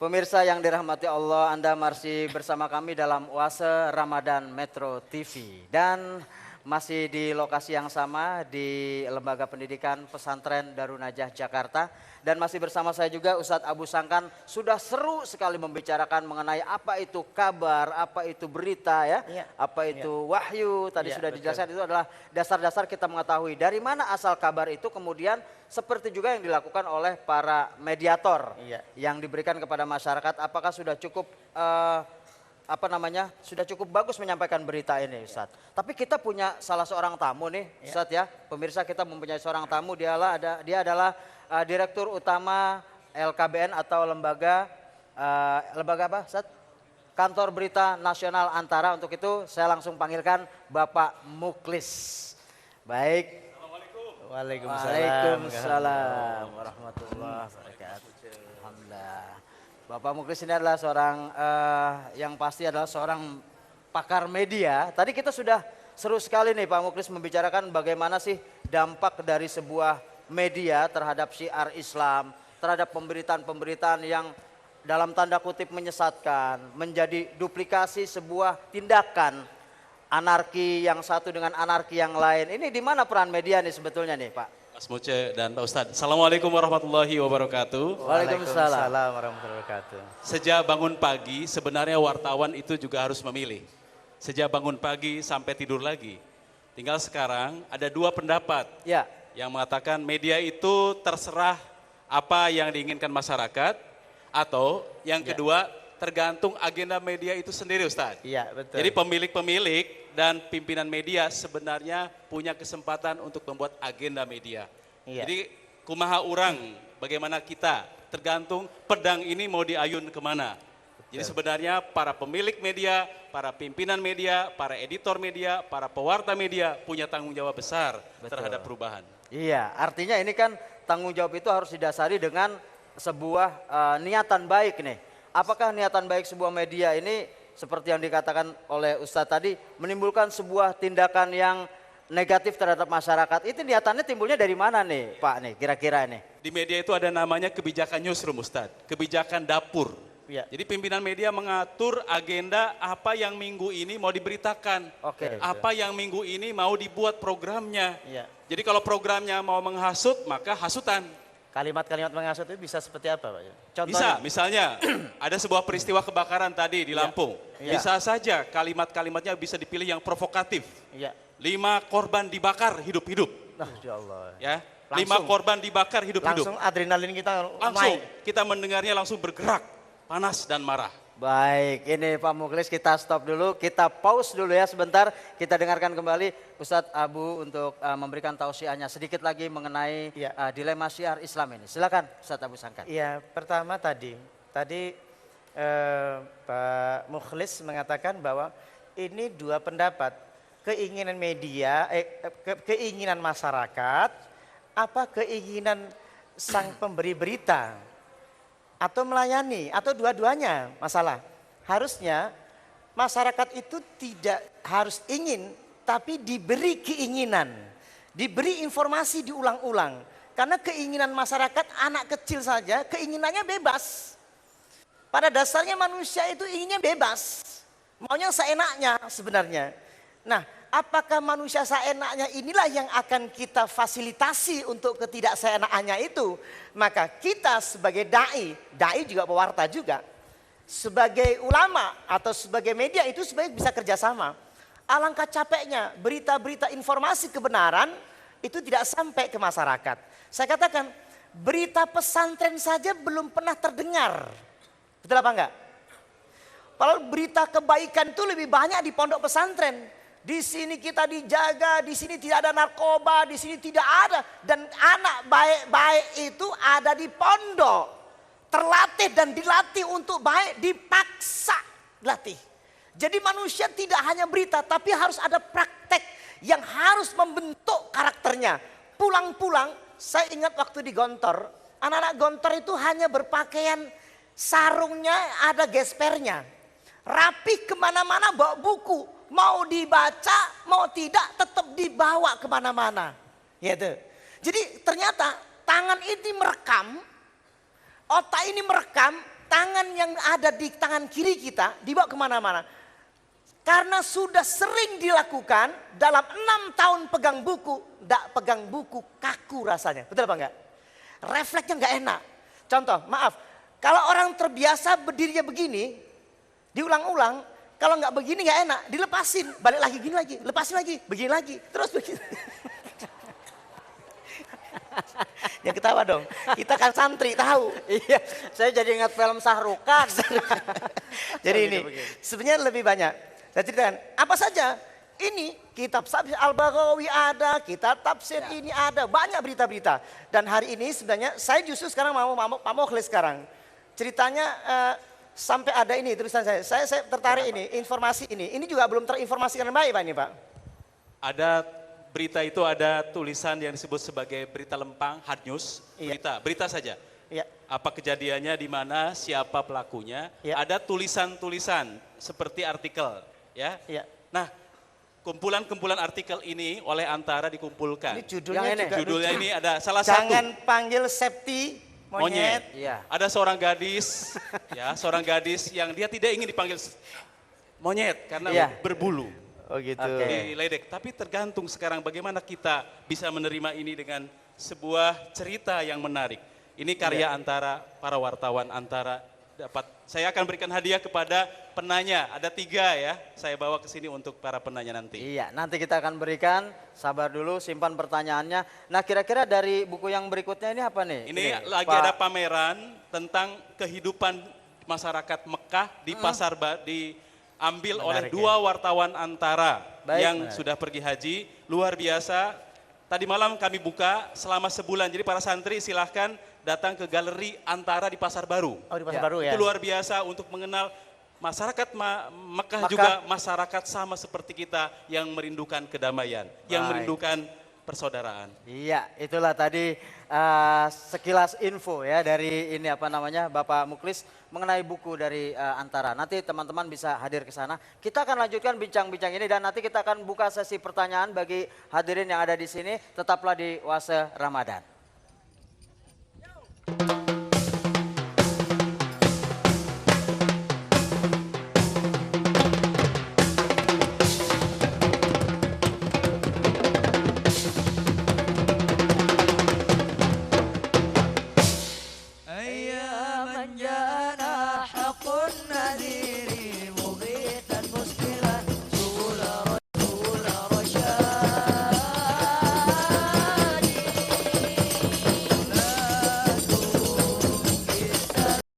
Pemirsa yang dirahmati Allah, Anda masih bersama kami dalam Oase Ramadan Metro TV. Dan masih di lokasi yang sama di Lembaga Pendidikan Pesantren Darun Najah Jakarta. Dan masih bersama saya juga Ustadz Abu Sangkan. Sudah seru sekali membicarakan mengenai apa itu kabar, apa itu berita ya, apa itu wahyu. Tadi sudah dijelaskan, itu adalah dasar-dasar kita mengetahui dari mana asal kabar itu, kemudian seperti juga yang dilakukan oleh para mediator yang diberikan kepada masyarakat. Apakah sudah cukup sudah cukup bagus menyampaikan berita ini, Ustadz. Tapi kita punya salah seorang tamu nih, Ustadz ya. Pemirsa, kita mempunyai seorang tamu, dia adalah Direktur Utama LKBN atau lembaga apa, Ustadz? Kantor Berita Nasional Antara. Untuk itu saya langsung panggilkan Bapak Mukhlis. Baik. Waalaikumsalam warahmatullahi wabarakatuh. Alhamdulillah. Bapak Mukhlis ini adalah seorang yang pasti adalah seorang pakar media. Tadi kita sudah seru sekali nih Pak Mukhlis membicarakan bagaimana sih dampak dari sebuah media terhadap syiar Islam, terhadap pemberitaan-pemberitaan yang dalam tanda kutip menyesatkan, menjadi duplikasi sebuah tindakan anarki yang satu dengan anarki yang lain. Ini di mana peran media nih sebetulnya nih Pak? Mas Moce dan Pak Ustadz. Assalamualaikum warahmatullahi wabarakatuh. Waalaikumsalam warahmatullahi wabarakatuh. Sejak bangun pagi sebenarnya wartawan itu juga harus memilih. Sejak bangun pagi sampai tidur lagi. Tinggal sekarang ada dua pendapat yang mengatakan media itu terserah apa yang diinginkan masyarakat, atau yang kedua tergantung agenda media itu sendiri, Ustadz. Iya, betul. Jadi pemilik-pemilik dan pimpinan media sebenarnya punya kesempatan untuk membuat agenda media. Jadi kumaha urang, bagaimana kita, tergantung pedang ini mau diayun kemana. Jadi sebenarnya para pemilik media, para pimpinan media, para editor media, para pewarta media punya tanggung jawab besar terhadap perubahan. Iya, artinya ini kan tanggung jawab itu harus didasari dengan sebuah niatan baik nih. Apakah niatan baik sebuah media ini seperti yang dikatakan oleh Ustadz tadi menimbulkan sebuah tindakan yang negatif terhadap masyarakat? Itu niatannya timbulnya dari mana nih Pak nih kira-kira nih? Di media itu ada namanya kebijakan newsroom, Ustadz, kebijakan dapur. Jadi pimpinan media mengatur agenda apa yang minggu ini mau diberitakan, apa yang minggu ini mau dibuat programnya. Jadi kalau programnya mau menghasut, maka hasutan. Kalimat-kalimat menghasut itu bisa seperti apa Pak? Contohnya? Bisa, misalnya ada sebuah peristiwa kebakaran tadi di Lampung. Bisa saja kalimat-kalimatnya bisa dipilih yang provokatif. 5 korban dibakar hidup-hidup. Ya, 5 korban dibakar hidup-hidup. Langsung adrenalin kita langsung naik. kita mendengarnya langsung bergerak, panas dan marah. Baik, ini Pak Mukhlis kita stop dulu, kita pause dulu ya sebentar. Kita dengarkan kembali Ustadz Abu untuk memberikan tausiahnya sedikit lagi mengenai dilema syiar Islam ini. Silakan Ustadz Abu Sangkan. Iya, pertama tadi Pak Mukhlis mengatakan bahwa ini dua pendapat, keinginan media, keinginan masyarakat, apa keinginan sang pemberi berita. Atau melayani, atau dua-duanya masalah. Harusnya masyarakat itu tidak harus ingin, tapi diberi keinginan. Diberi informasi diulang-ulang. Karena keinginan masyarakat, anak kecil saja, keinginannya bebas. Pada dasarnya manusia itu inginnya bebas. Maunya seenaknya sebenarnya. Nah, apakah manusia seenaknya inilah yang akan kita fasilitasi untuk ketidakseenakannya itu? Maka kita sebagai dai juga pewarta juga, sebagai ulama atau sebagai media itu sebaiknya bisa kerjasama. Alangkah capeknya berita-berita informasi kebenaran itu tidak sampai ke masyarakat. Saya katakan berita pesantren saja belum pernah terdengar. Betul apa enggak? Padahal berita kebaikan itu lebih banyak di pondok pesantren. Di sini kita dijaga, di sini tidak ada narkoba, di sini tidak ada. Dan anak baik-baik itu ada di pondok. Terlatih dan dilatih untuk baik, dipaksa dilatih. Jadi manusia tidak hanya berita, tapi harus ada praktek yang harus membentuk karakternya. Pulang-pulang, saya ingat waktu di Gontor, anak-anak Gontor itu hanya berpakaian sarungnya ada gespernya. Rapi kemana-mana bawa buku. Mau dibaca, mau tidak tetap dibawa kemana-mana. Gitu. Jadi ternyata tangan ini merekam, otak ini merekam, tangan yang ada di tangan kiri kita dibawa kemana-mana. Karena sudah sering dilakukan dalam 6 tahun pegang buku, tidak pegang buku kaku rasanya. Betul apa enggak? Refleksnya enggak enak. Contoh, maaf, kalau orang terbiasa berdirinya begini, diulang-ulang, kalau enggak begini enggak enak, dilepasin, balik lagi gini lagi, lepasin lagi, begini lagi, terus begini. Ya ketawa dong, kita kan santri tahu. Iya, saya jadi ingat film Sahrukan. Jadi ini sebenarnya lebih banyak. Saya ceritakan apa saja. Ini kitab tafsir Al-Baghawi ada, kitab tafsir ini ada, banyak berita-berita. Dan hari ini sebenarnya saya justru sekarang mau Pak Mukhlis sekarang. Ceritanya sampai ada ini tulisan saya. Saya tertarik ini, informasi ini. Ini juga belum terinformasikan baik Pak ini Pak. Ada berita itu ada tulisan yang disebut sebagai berita lempang, hard news, berita saja. Iya. Apa kejadiannya, di mana, siapa pelakunya. Iya. Ada tulisan-tulisan seperti artikel, ya. Iya. Nah, kumpulan-kumpulan artikel ini oleh Antara dikumpulkan. Ini judulnya Yang ini. juga Judulnya lucu. ini ada salah Jangan satu panggil Septi monyet. Iya. Ada seorang gadis, ya, seorang gadis yang dia tidak ingin dipanggil monyet karena Iya. berbulu. Oh gitu. Oke. Diledek. Tapi tergantung sekarang bagaimana kita bisa menerima ini dengan sebuah cerita yang menarik. Ini karya Antara, para wartawan Antara dapat. Saya akan berikan hadiah kepada penanya. Ada 3 ya, saya bawa ke sini untuk para penanya nanti. Iya, nanti kita akan berikan. Sabar dulu, simpan pertanyaannya. Nah, kira-kira dari buku yang berikutnya ini apa nih? Ini lagi Pak. ada pameran tentang kehidupan masyarakat Mekah di pasar diambil oleh Menarik, 2 wartawan Antara Baik, yang menarik. sudah pergi haji. Luar biasa. Tadi malam kami buka selama sebulan. Jadi para santri silahkan datang ke galeri Antara di Pasar Baru. Oh di Pasar Ya, Baru ya. Itu luar biasa untuk mengenal masyarakat Mekah Mekah. juga masyarakat sama seperti kita yang merindukan kedamaian, yang Baik. merindukan persaudaraan. Iya, itulah tadi sekilas info ya dari ini apa namanya Bapak Mukhlis mengenai buku dari Antara. Nanti teman-teman bisa hadir ke sana. Kita akan lanjutkan bincang-bincang ini dan nanti kita akan buka sesi pertanyaan bagi hadirin yang ada di sini. Tetaplah di Oase Ramadan.